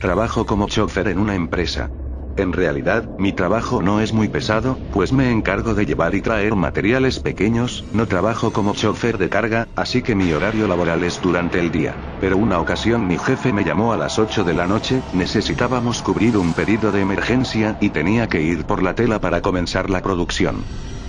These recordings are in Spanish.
Trabajo como chofer en una empresa. En realidad, mi trabajo no es muy pesado, pues me encargo de llevar y traer materiales pequeños, no trabajo como chofer de carga, así que mi horario laboral es durante el día. Pero una ocasión mi jefe me llamó a las 8 de la noche, necesitábamos cubrir un pedido de emergencia y tenía que ir por la tela para comenzar la producción.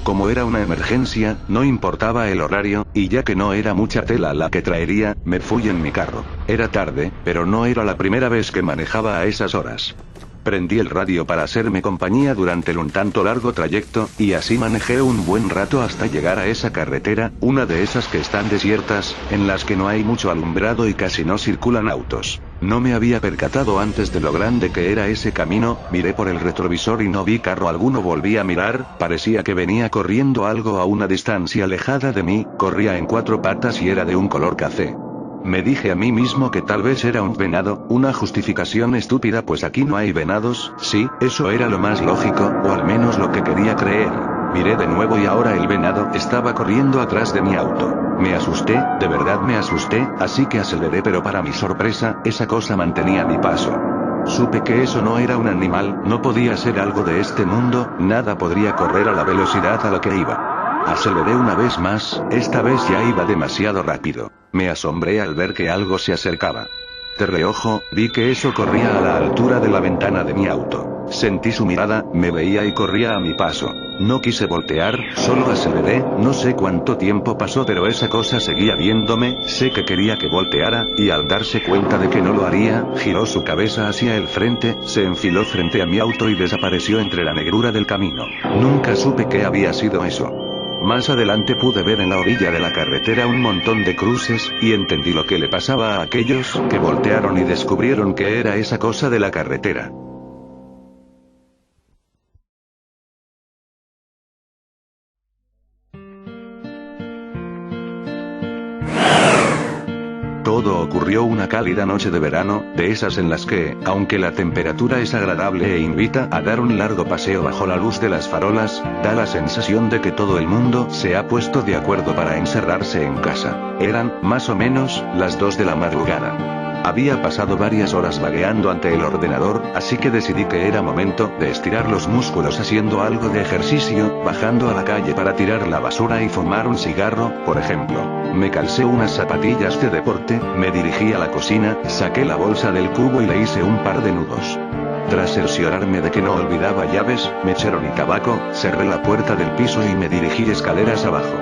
Como era una emergencia, no importaba el horario, y ya que no era mucha tela la que traería, me fui en mi carro. Era tarde, pero no era la primera vez que manejaba a esas horas. Prendí el radio para hacerme compañía durante el un tanto largo trayecto, y así manejé un buen rato hasta llegar a esa carretera, una de esas que están desiertas, en las que no hay mucho alumbrado y casi no circulan autos. No me había percatado antes de lo grande que era ese camino, miré por el retrovisor y no vi carro alguno, volví a mirar, parecía que venía corriendo algo a una distancia alejada de mí, corría en 4 patas y era de un color café. Me dije a mí mismo que tal vez era un venado, una justificación estúpida pues aquí no hay venados, sí, eso era lo más lógico, o al menos lo que quería creer. Miré de nuevo y ahora el venado estaba corriendo atrás de mi auto. Me asusté, de verdad me asusté, así que aceleré, pero para mi sorpresa, esa cosa mantenía mi paso. Supe que eso no era un animal, no podía ser algo de este mundo, nada podría correr a la velocidad a la que iba. Aceleré una vez más, esta vez ya iba demasiado rápido. Me asombré al ver que algo se acercaba. De reojo, vi que eso corría a la altura de la ventana de mi auto. Sentí su mirada, me veía y corría a mi paso. No quise voltear, solo aceleré, no sé cuánto tiempo pasó pero esa cosa seguía viéndome, sé que quería que volteara, y al darse cuenta de que no lo haría, giró su cabeza hacia el frente, se enfiló frente a mi auto y desapareció entre la negrura del camino. Nunca supe qué había sido eso. Más adelante pude ver en la orilla de la carretera un montón de cruces, y entendí lo que le pasaba a aquellos que voltearon y descubrieron que era esa cosa de la carretera. Todo ocurrió una cálida noche de verano, de esas en las que, aunque la temperatura es agradable e invita a dar un largo paseo bajo la luz de las farolas, da la sensación de que todo el mundo se ha puesto de acuerdo para encerrarse en casa. Eran, más o menos, las 2 de la madrugada. Había pasado varias horas vagueando ante el ordenador, así que decidí que era momento de estirar los músculos haciendo algo de ejercicio, bajando a la calle para tirar la basura y fumar un cigarro, por ejemplo. Me calcé unas zapatillas de deporte, me dirigí a la cocina, saqué la bolsa del cubo y le hice un par de nudos. Tras cerciorarme de que no olvidaba llaves, mechero ni tabaco, cerré la puerta del piso y me dirigí escaleras abajo.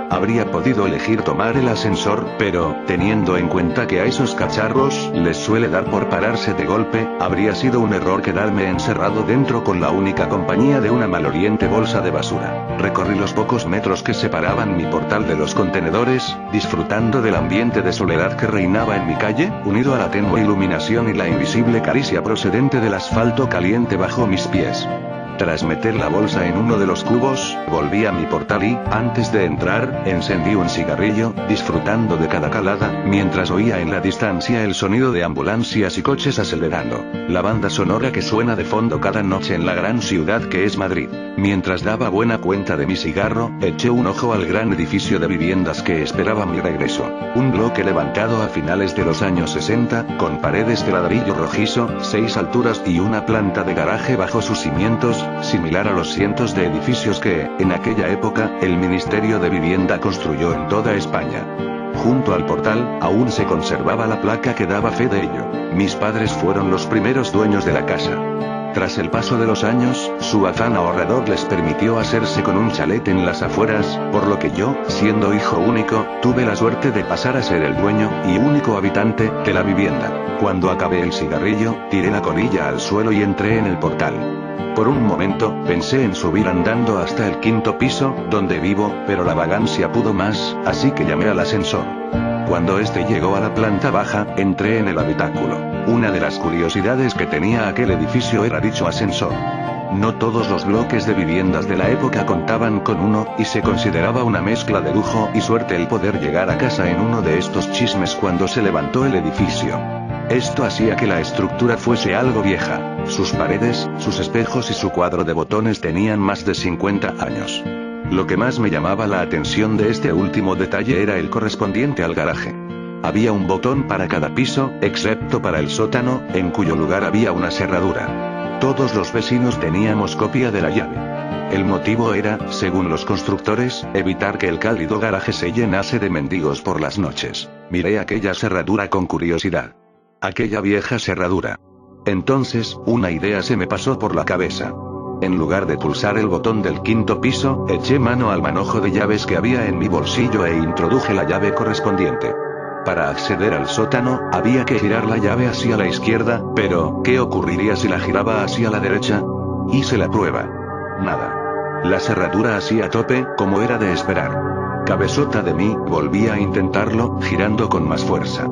Habría podido elegir tomar el ascensor, pero, teniendo en cuenta que a esos cacharros les suele dar por pararse de golpe, habría sido un error quedarme encerrado dentro con la única compañía de una maloliente bolsa de basura. Recorrí los pocos metros que separaban mi portal de los contenedores, disfrutando del ambiente de soledad que reinaba en mi calle, unido a la tenue iluminación y la invisible caricia procedente del asfalto caliente bajo mis pies. Tras meter la bolsa en uno de los cubos, volví a mi portal y, antes de entrar, encendí un cigarrillo, disfrutando de cada calada, mientras oía en la distancia el sonido de ambulancias y coches acelerando. La banda sonora que suena de fondo cada noche en la gran ciudad que es Madrid. Mientras daba buena cuenta de mi cigarro, eché un ojo al gran edificio de viviendas que esperaba mi regreso. Un bloque levantado a finales de los años 60, con paredes de ladrillo rojizo, 6 alturas y una planta de garaje bajo sus cimientos, similar a los cientos de edificios que, en aquella época, el Ministerio de Vivienda construyó en toda España. Junto al portal, aún se conservaba la placa que daba fe de ello. Mis padres fueron los primeros dueños de la casa. Tras el paso de los años, su afán ahorrador les permitió hacerse con un chalet en las afueras, por lo que yo, siendo hijo único, tuve la suerte de pasar a ser el dueño, y único habitante, de la vivienda. Cuando acabé el cigarrillo, tiré la colilla al suelo y entré en el portal. Por un momento, pensé en subir andando hasta el 5º piso, donde vivo, pero la vagancia pudo más, así que llamé al ascensor. Cuando este llegó a la planta baja, entré en el habitáculo. Una de las curiosidades que tenía aquel edificio era dicho ascensor. No todos los bloques de viviendas de la época contaban con uno, y se consideraba una mezcla de lujo y suerte el poder llegar a casa en uno de estos chismes cuando se levantó el edificio. Esto hacía que la estructura fuese algo vieja. Sus paredes, sus espejos y su cuadro de botones tenían más de 50 años. Lo que más me llamaba la atención de este último detalle era el correspondiente al garaje. Había un botón para cada piso, excepto para el sótano, en cuyo lugar había una cerradura. Todos los vecinos teníamos copia de la llave. El motivo era, según los constructores, evitar que el cálido garaje se llenase de mendigos por las noches. Miré aquella cerradura con curiosidad. Aquella vieja cerradura. Entonces, una idea se me pasó por la cabeza. En lugar de pulsar el botón del 5.º piso, eché mano al manojo de llaves que había en mi bolsillo e introduje la llave correspondiente. Para acceder al sótano, había que girar la llave hacia la izquierda, pero, ¿qué ocurriría si la giraba hacia la derecha? Hice la prueba. Nada. La cerradura hacía tope, como era de esperar. Cabezota de mí, volví a intentarlo, girando con más fuerza.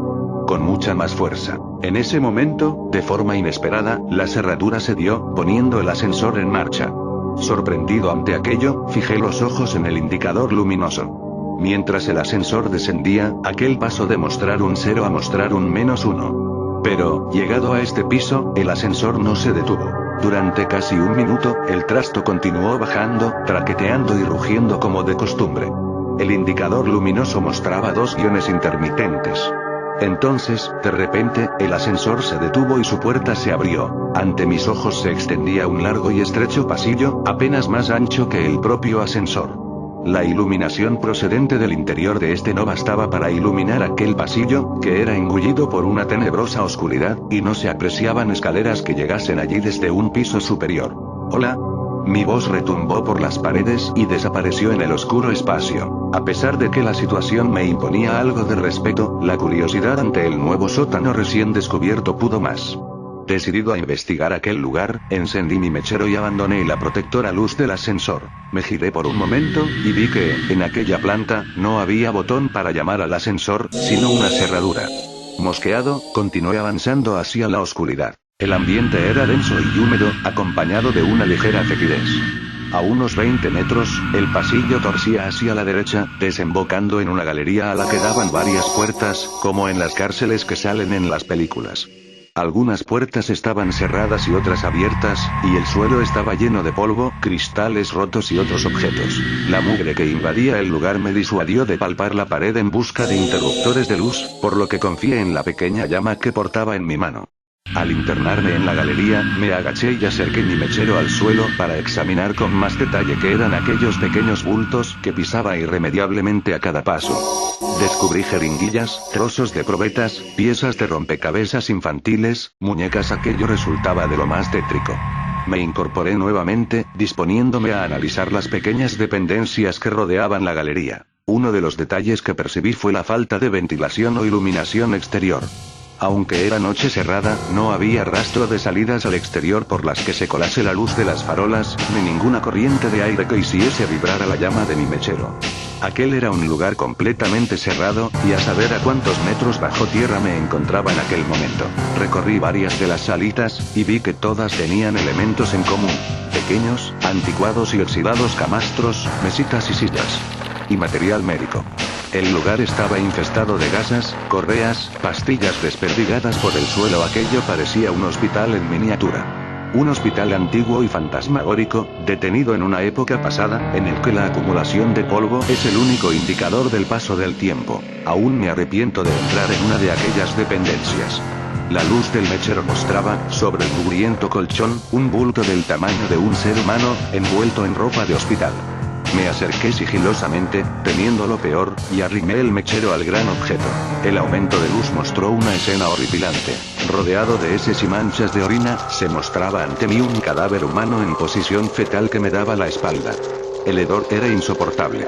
Con mucha más fuerza. En ese momento, de forma inesperada, la cerradura cedió, poniendo el ascensor en marcha. Sorprendido ante aquello, fijé los ojos en el indicador luminoso. Mientras el ascensor descendía, aquel pasó de mostrar un 0 a mostrar un -1. Pero, llegado a este piso, el ascensor no se detuvo. Durante casi un minuto, el trasto continuó bajando, traqueteando y rugiendo como de costumbre. El indicador luminoso mostraba 2 guiones intermitentes. Entonces, de repente, el ascensor se detuvo y su puerta se abrió. Ante mis ojos se extendía un largo y estrecho pasillo, apenas más ancho que el propio ascensor. La iluminación procedente del interior de este no bastaba para iluminar aquel pasillo, que era engullido por una tenebrosa oscuridad, y no se apreciaban escaleras que llegasen allí desde un piso superior. «Hola». Mi voz retumbó por las paredes y desapareció en el oscuro espacio. A pesar de que la situación me imponía algo de respeto, la curiosidad ante el nuevo sótano recién descubierto pudo más. Decidido a investigar aquel lugar, encendí mi mechero y abandoné la protectora luz del ascensor. Me giré por un momento, y vi que, en aquella planta, no había botón para llamar al ascensor, sino una cerradura. Mosqueado, continué avanzando hacia la oscuridad. El ambiente era denso y húmedo, acompañado de una ligera fetidez. A unos 20 metros, el pasillo torcía hacia la derecha, desembocando en una galería a la que daban varias puertas, como en las cárceles que salen en las películas. Algunas puertas estaban cerradas y otras abiertas, y el suelo estaba lleno de polvo, cristales rotos y otros objetos. La mugre que invadía el lugar me disuadió de palpar la pared en busca de interruptores de luz, por lo que confié en la pequeña llama que portaba en mi mano. Al internarme en la galería, me agaché y acerqué mi mechero al suelo para examinar con más detalle qué eran aquellos pequeños bultos que pisaba irremediablemente a cada paso. Descubrí jeringuillas, trozos de probetas, piezas de rompecabezas infantiles, muñecas. Aquello resultaba de lo más tétrico. Me incorporé nuevamente, disponiéndome a analizar las pequeñas dependencias que rodeaban la galería. Uno de los detalles que percibí fue la falta de ventilación o iluminación exterior. Aunque era noche cerrada, no había rastro de salidas al exterior por las que se colase la luz de las farolas, ni ninguna corriente de aire que hiciese vibrar a la llama de mi mechero. Aquel era un lugar completamente cerrado, y a saber a cuántos metros bajo tierra me encontraba en aquel momento. Recorrí varias de las salitas, y vi que todas tenían elementos en común. Pequeños, anticuados y oxidados camastros, mesitas y sillas. Y material médico. El lugar estaba infestado de gasas, correas, pastillas desperdigadas por el suelo. Aquello parecía un hospital en miniatura. Un hospital antiguo y fantasmagórico, detenido en una época pasada, en el que la acumulación de polvo es el único indicador del paso del tiempo. Aún me arrepiento de entrar en una de aquellas dependencias. La luz del mechero mostraba, sobre el mugriento colchón, un bulto del tamaño de un ser humano, envuelto en ropa de hospital. Me acerqué sigilosamente, temiendo lo peor, y arrimé el mechero al gran objeto. El aumento de luz mostró una escena horripilante. Rodeado de heces y manchas de orina, se mostraba ante mí un cadáver humano en posición fetal que me daba la espalda. El hedor era insoportable.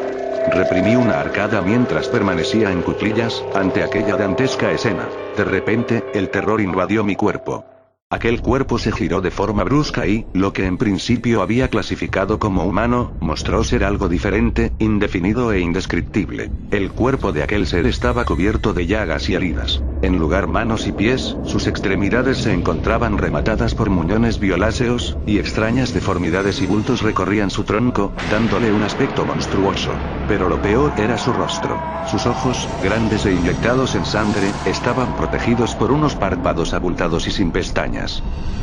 Reprimí una arcada mientras permanecía en cuclillas, ante aquella dantesca escena. De repente, el terror invadió mi cuerpo. Aquel cuerpo se giró de forma brusca y, lo que en principio había clasificado como humano, mostró ser algo diferente, indefinido e indescriptible. El cuerpo de aquel ser estaba cubierto de llagas y heridas. En lugar manos y pies, sus extremidades se encontraban rematadas por muñones violáceos, y extrañas deformidades y bultos recorrían su tronco, dándole un aspecto monstruoso. Pero lo peor era su rostro. Sus ojos, grandes e inyectados en sangre, estaban protegidos por unos párpados abultados y sin pestañas.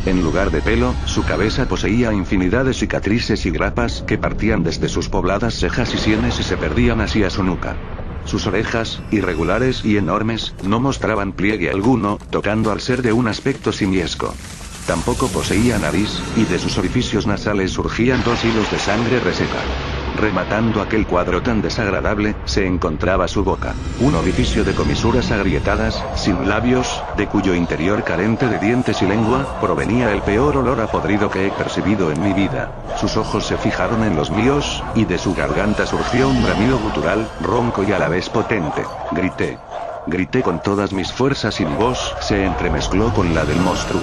En lugar de pelo, su cabeza poseía infinidad de cicatrices y grapas que partían desde sus pobladas cejas y sienes y se perdían hacia su nuca. Sus orejas, irregulares y enormes, no mostraban pliegue alguno, tocando al ser de un aspecto simiesco. Tampoco poseía nariz, y de sus orificios nasales surgían 2 hilos de sangre reseca. Rematando aquel cuadro tan desagradable, se encontraba su boca. Un orificio de comisuras agrietadas, sin labios, de cuyo interior carente de dientes y lengua, provenía el peor olor a podrido que he percibido en mi vida. Sus ojos se fijaron en los míos, y de su garganta surgió un bramido gutural, ronco y a la vez potente. Grité. Grité con todas mis fuerzas y mi voz se entremezcló con la del monstruo.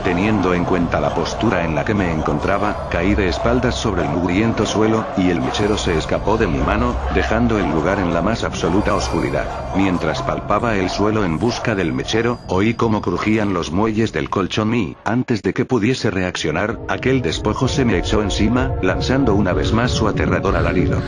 Teniendo en cuenta la postura en la que me encontraba, caí de espaldas sobre el mugriento suelo, y el mechero se escapó de mi mano, dejando el lugar en la más absoluta oscuridad. Mientras palpaba el suelo en busca del mechero, oí cómo crujían los muelles del colchón y, antes de que pudiese reaccionar, aquel despojo se me echó encima, lanzando una vez más su aterrador alarido.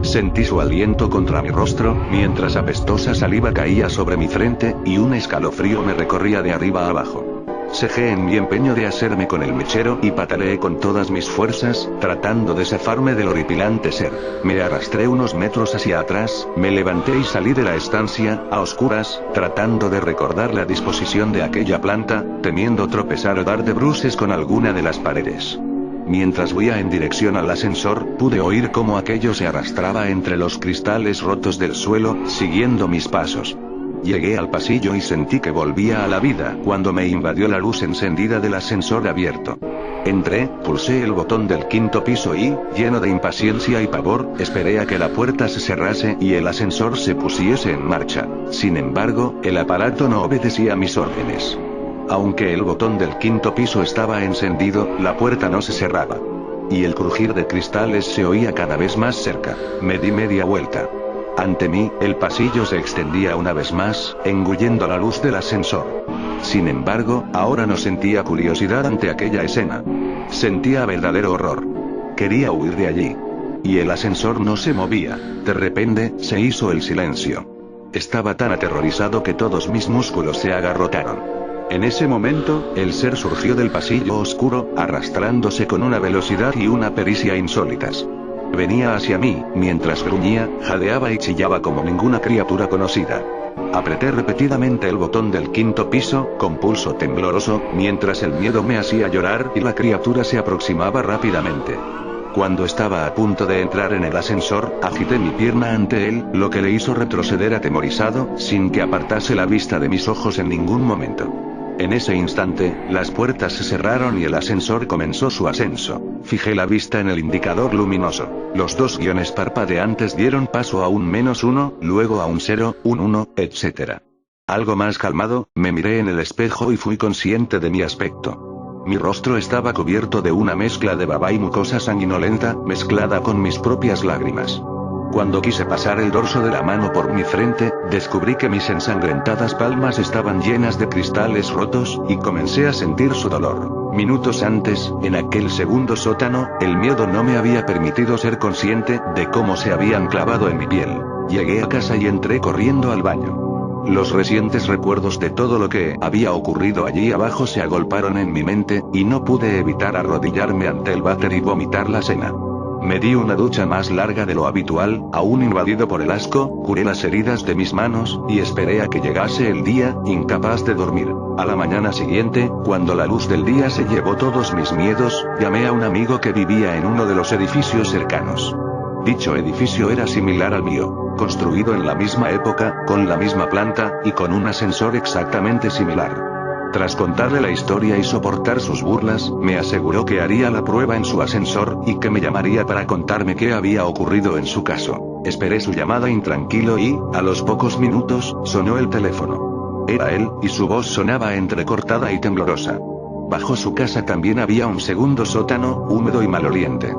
Sentí su aliento contra mi rostro, mientras apestosa saliva caía sobre mi frente, y un escalofrío me recorría de arriba a abajo. Cejé en mi empeño de hacerme con el mechero y pataleé con todas mis fuerzas, tratando de zafarme del horripilante ser. Me arrastré unos metros hacia atrás, me levanté y salí de la estancia, a oscuras, tratando de recordar la disposición de aquella planta, temiendo tropezar o dar de bruces con alguna de las paredes. Mientras huía en dirección al ascensor, pude oír cómo aquello se arrastraba entre los cristales rotos del suelo, siguiendo mis pasos. Llegué al pasillo y sentí que volvía a la vida cuando me invadió la luz encendida del ascensor abierto. Entré, pulsé el botón del 5º piso y, lleno de impaciencia y pavor, esperé a que la puerta se cerrase y el ascensor se pusiese en marcha. Sin embargo, el aparato no obedecía mis órdenes. Aunque el botón del 5º piso estaba encendido, la puerta no se cerraba. Y el crujir de cristales se oía cada vez más cerca. Me di media vuelta. Ante mí, el pasillo se extendía una vez más, engullendo la luz del ascensor. Sin embargo, ahora no sentía curiosidad ante aquella escena. Sentía verdadero horror. Quería huir de allí. Y el ascensor no se movía. De repente, se hizo el silencio. Estaba tan aterrorizado que todos mis músculos se agarrotaron. En ese momento, el ser surgió del pasillo oscuro, arrastrándose con una velocidad y una pericia insólitas. Venía hacia mí, mientras gruñía, jadeaba y chillaba como ninguna criatura conocida. Apreté repetidamente el botón del 5º piso, con pulso tembloroso, mientras el miedo me hacía llorar y la criatura se aproximaba rápidamente. Cuando estaba a punto de entrar en el ascensor, agité mi pierna ante él, lo que le hizo retroceder atemorizado, sin que apartase la vista de mis ojos en ningún momento. En ese instante, las puertas se cerraron y el ascensor comenzó su ascenso. Fijé la vista en el indicador luminoso. Los 2 guiones parpadeantes dieron paso a un -1, luego a un 0, un 1, etc. Algo más calmado, me miré en el espejo y fui consciente de mi aspecto. Mi rostro estaba cubierto de una mezcla de baba y mucosa sanguinolenta, mezclada con mis propias lágrimas. Cuando quise pasar el dorso de la mano por mi frente, descubrí que mis ensangrentadas palmas estaban llenas de cristales rotos, y comencé a sentir su dolor. Minutos antes, en aquel segundo sótano, el miedo no me había permitido ser consciente de cómo se habían clavado en mi piel. Llegué a casa y entré corriendo al baño. Los recientes recuerdos de todo lo que había ocurrido allí abajo se agolparon en mi mente, y no pude evitar arrodillarme ante el váter y vomitar la cena. Me di una ducha más larga de lo habitual, aún invadido por el asco, curé las heridas de mis manos, y esperé a que llegase el día, incapaz de dormir. A la mañana siguiente, cuando la luz del día se llevó todos mis miedos, llamé a un amigo que vivía en uno de los edificios cercanos. Dicho edificio era similar al mío, construido en la misma época, con la misma planta, y con un ascensor exactamente similar. Tras contarle la historia y soportar sus burlas, me aseguró que haría la prueba en su ascensor, y que me llamaría para contarme qué había ocurrido en su caso. Esperé su llamada intranquilo y, a los pocos minutos, sonó el teléfono. Era él, y su voz sonaba entrecortada y temblorosa. Bajo su casa también había un segundo sótano, húmedo y maloliente.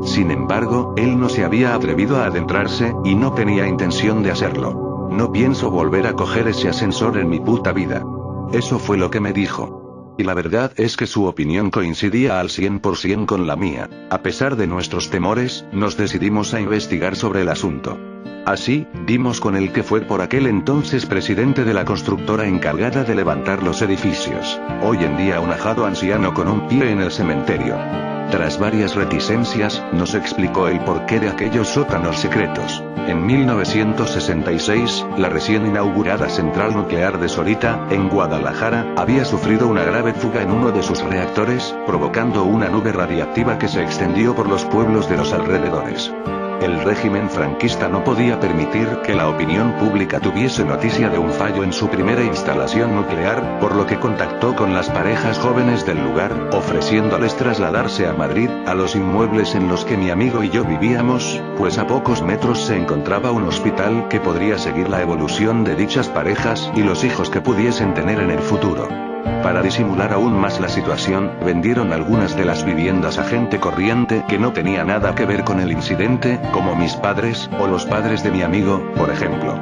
Sin embargo, él no se había atrevido a adentrarse, y no tenía intención de hacerlo. No pienso volver a coger ese ascensor en mi puta vida. Eso fue lo que me dijo. Y la verdad es que su opinión coincidía al 100% con la mía. A pesar de nuestros temores, nos decidimos a investigar sobre el asunto. Así, dimos con el que fue por aquel entonces presidente de la constructora encargada de levantar los edificios, hoy en día un ajado anciano con un pie en el cementerio. Tras varias reticencias, nos explicó el porqué de aquellos sótanos secretos. En 1966, la recién inaugurada central nuclear de Sorita, en Guadalajara, había sufrido una grave fuga en uno de sus reactores, provocando una nube radiactiva que se extendió por los pueblos de los alrededores. El régimen franquista no podía permitir que la opinión pública tuviese noticia de un fallo en su primera instalación nuclear, por lo que contactó con las parejas jóvenes del lugar, ofreciéndoles trasladarse a Madrid, a los inmuebles en los que mi amigo y yo vivíamos, pues a pocos metros se encontraba un hospital que podría seguir la evolución de dichas parejas y los hijos que pudiesen tener en el futuro. Para disimular aún más la situación, vendieron algunas de las viviendas a gente corriente que no tenía nada que ver con el incidente, como mis padres, o los padres de mi amigo, por ejemplo.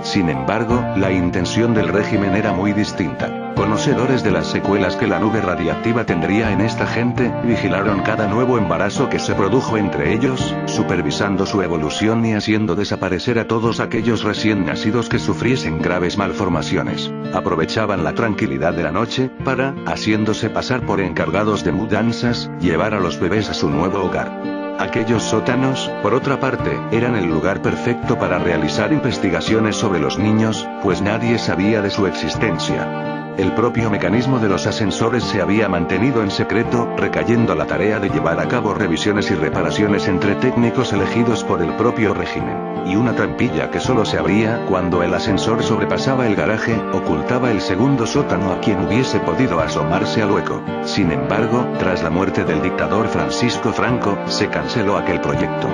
Sin embargo, la intención del régimen era muy distinta. Conocedores de las secuelas que la nube radiactiva tendría en esta gente, vigilaron cada nuevo embarazo que se produjo entre ellos, supervisando su evolución y haciendo desaparecer a todos aquellos recién nacidos que sufriesen graves malformaciones. Aprovechaban la tranquilidad de la noche, para, haciéndose pasar por encargados de mudanzas, llevar a los bebés a su nuevo hogar. Aquellos sótanos, por otra parte, eran el lugar perfecto para realizar investigaciones sobre los niños, pues nadie sabía de su existencia. El propio mecanismo de los ascensores se había mantenido en secreto, recayendo la tarea de llevar a cabo revisiones y reparaciones entre técnicos elegidos por el propio régimen. Y una trampilla que solo se abría cuando el ascensor sobrepasaba el garaje, ocultaba el segundo sótano a quien hubiese podido asomarse al hueco. Sin embargo, tras la muerte del dictador Francisco Franco, se canceló aquel proyecto.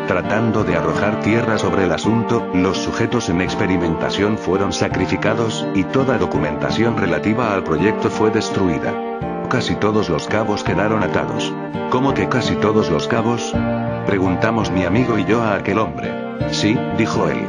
Tratando de arrojar tierra sobre el asunto, los sujetos en experimentación fueron sacrificados, y toda documentación relativa al proyecto fue destruida. Casi todos los cabos quedaron atados. ¿Cómo que casi todos los cabos? Preguntamos mi amigo y yo a aquel hombre. Sí, dijo él.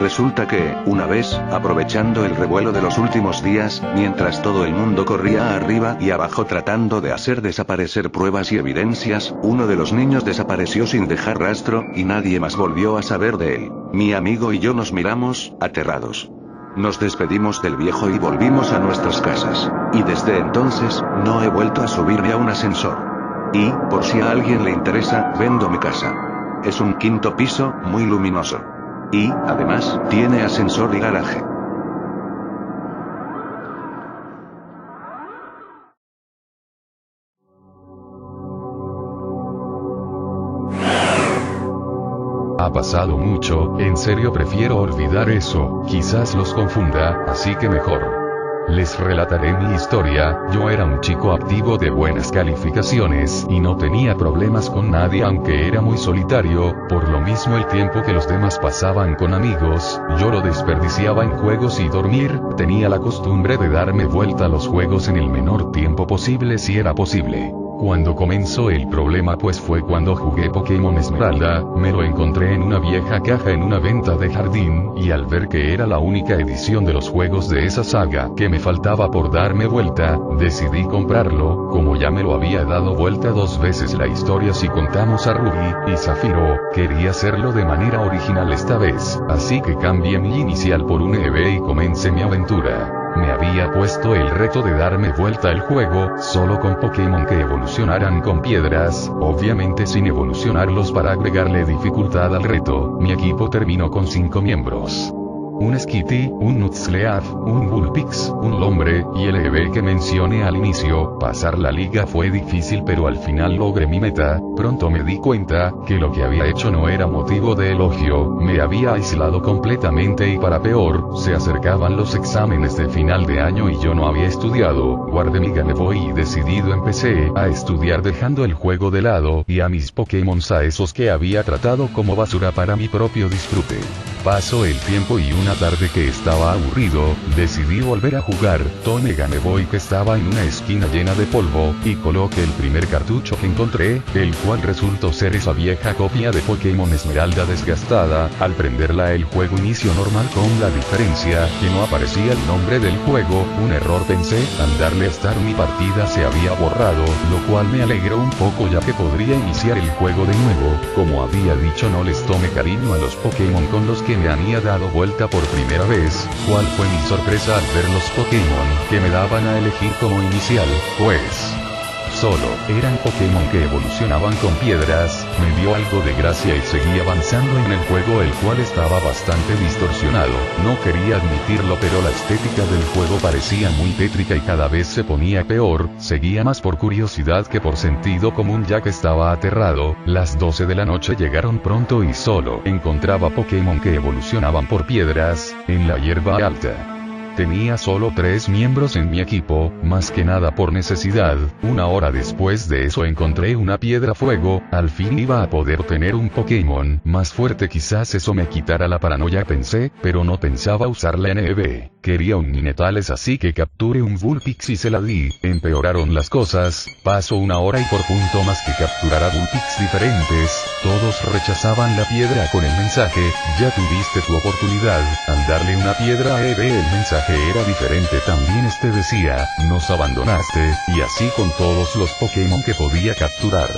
Resulta que, una vez, aprovechando el revuelo de los últimos días, mientras todo el mundo corría arriba y abajo tratando de hacer desaparecer pruebas y evidencias, uno de los niños desapareció sin dejar rastro, y nadie más volvió a saber de él. Mi amigo y yo nos miramos, aterrados. Nos despedimos del viejo y volvimos a nuestras casas. Y desde entonces, no he vuelto a subirme a un ascensor. Y, por si a alguien le interesa, vendo mi casa. Es un 5º piso, muy luminoso. Y, además, tiene ascensor y garaje. Ha pasado mucho, en serio prefiero olvidar eso, quizás los confunda, así que mejor. Les relataré mi historia. Yo era un chico activo de buenas calificaciones, y no tenía problemas con nadie aunque era muy solitario, por lo mismo el tiempo que los demás pasaban con amigos, yo lo desperdiciaba en juegos y dormir, tenía la costumbre de darme vuelta a los juegos en el menor tiempo posible si era posible. Cuando comenzó el problema pues fue cuando jugué Pokémon Esmeralda, me lo encontré en una vieja caja en una venta de jardín, y al ver que era la única edición de los juegos de esa saga que me faltaba por darme vuelta, decidí comprarlo, como ya me lo había dado vuelta 2 veces la historia si contamos a Rubí y Zafiro, quería hacerlo de manera original esta vez, así que cambié mi inicial por un EV y comencé mi aventura. Me había puesto el reto de darme vuelta el juego, solo con Pokémon que evolucionaran con piedras, obviamente sin evolucionarlos para agregarle dificultad al reto. Mi equipo terminó con 5 miembros. Un Skitty, un Nutzleaf, un Vulpix, un Lombre, y el EV que mencioné al inicio. Pasar la liga fue difícil pero al final logré mi meta. Pronto me di cuenta que lo que había hecho no era motivo de elogio, me había aislado completamente y para peor, se acercaban los exámenes de final de año y yo no había estudiado. Guardé mi Game Boy y decidido empecé a estudiar dejando el juego de lado y a mis Pokémon a esos que había tratado como basura para mi propio disfrute. Pasó el tiempo y una tarde que estaba aburrido, decidí volver a jugar, tomé Game Boy que estaba en una esquina llena de polvo, y coloqué el primer cartucho que encontré, el cual resultó ser esa vieja copia de Pokémon Esmeralda desgastada. Al prenderla el juego inició normal con la diferencia que no aparecía el nombre del juego, un error pensé, al darle Start mi partida se había borrado, lo cual me alegró un poco ya que podría iniciar el juego de nuevo. Como había dicho no les tomé cariño a los Pokémon con los que que me había dado vuelta por primera vez. ¿Cuál fue mi sorpresa al ver los Pokémon que me daban a elegir como inicial? Pues solo eran Pokémon que evolucionaban con piedras. Me dio algo de gracia y seguí avanzando en el juego, el cual estaba bastante distorsionado. No quería admitirlo, pero la estética del juego parecía muy tétrica y cada vez se ponía peor. Seguía más por curiosidad que por sentido común, ya que estaba aterrado. Las 12 de la noche llegaron pronto y solo encontraba Pokémon que evolucionaban por piedras en la hierba alta. Tenía solo 3 miembros en mi equipo, más que nada por necesidad. Una hora después de eso encontré una piedra fuego. Al fin iba a poder tener un Pokémon más fuerte, quizás eso me quitara la paranoia, pensé, pero no pensaba usar la NB. Quería un Ninetales, así que capturé un Vulpix y se la di. Empeoraron las cosas. Pasó una hora y por punto más que capturar a Vulpix diferentes, todos rechazaban la piedra con el mensaje: ya tuviste tu oportunidad. Al darle una piedra a EB, el mensaje era diferente también. Decía: nos abandonaste, y así con todos los Pokémon que podía capturar.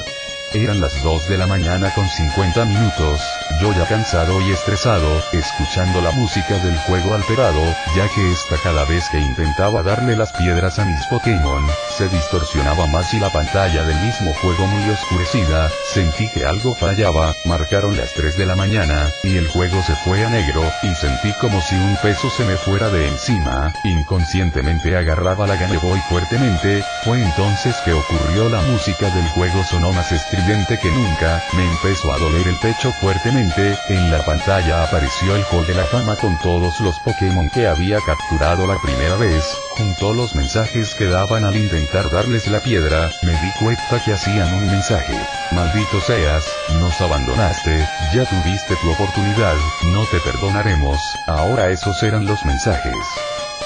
Eran las 2 de la mañana con 50 minutos, yo ya cansado y estresado, escuchando la música del juego alterado, ya que cada vez que intentaba darle las piedras a mis Pokémon, se distorsionaba más y la pantalla del mismo juego muy oscurecida. Sentí que algo fallaba. Marcaron las 3 de la mañana, y el juego se fue a negro, y sentí como si un peso se me fuera de encima. Inconscientemente agarraba la Game Boy fuertemente. Fue entonces que ocurrió: la música del juego sonó más estridente que nunca. Me empezó a doler el pecho fuertemente. En la pantalla apareció el Hall de la Fama con todos los Pokémon que había capturado la primera vez, junto a los mensajes que daban al intentar darles la piedra. Me di cuenta que hacían un mensaje: maldito seas, nos abandonaste, ya tuviste tu oportunidad, no te perdonaremos. Ahora esos eran los mensajes.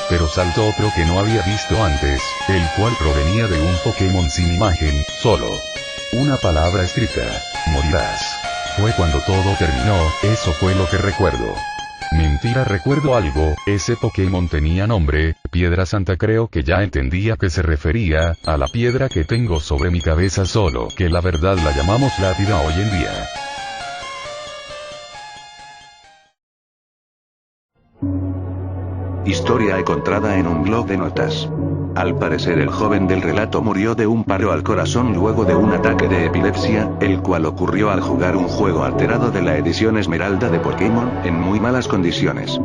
Pero saltó otro que no había visto antes, el cual provenía de un Pokémon sin imagen, solo una palabra escrita: morirás. Fue cuando todo terminó. Eso fue lo que recuerdo. Mentira, recuerdo algo. Ese Pokémon tenía nombre, Piedra Santa. Creo que ya entendía que se refería a la piedra que tengo sobre mi cabeza, solo que la verdad la llamamos lápida hoy en día. Historia encontrada en un blog de notas. Al parecer el joven del relato murió de un paro al corazón luego de un ataque de epilepsia, el cual ocurrió al jugar un juego alterado de la edición Esmeralda de Pokémon, en muy malas condiciones.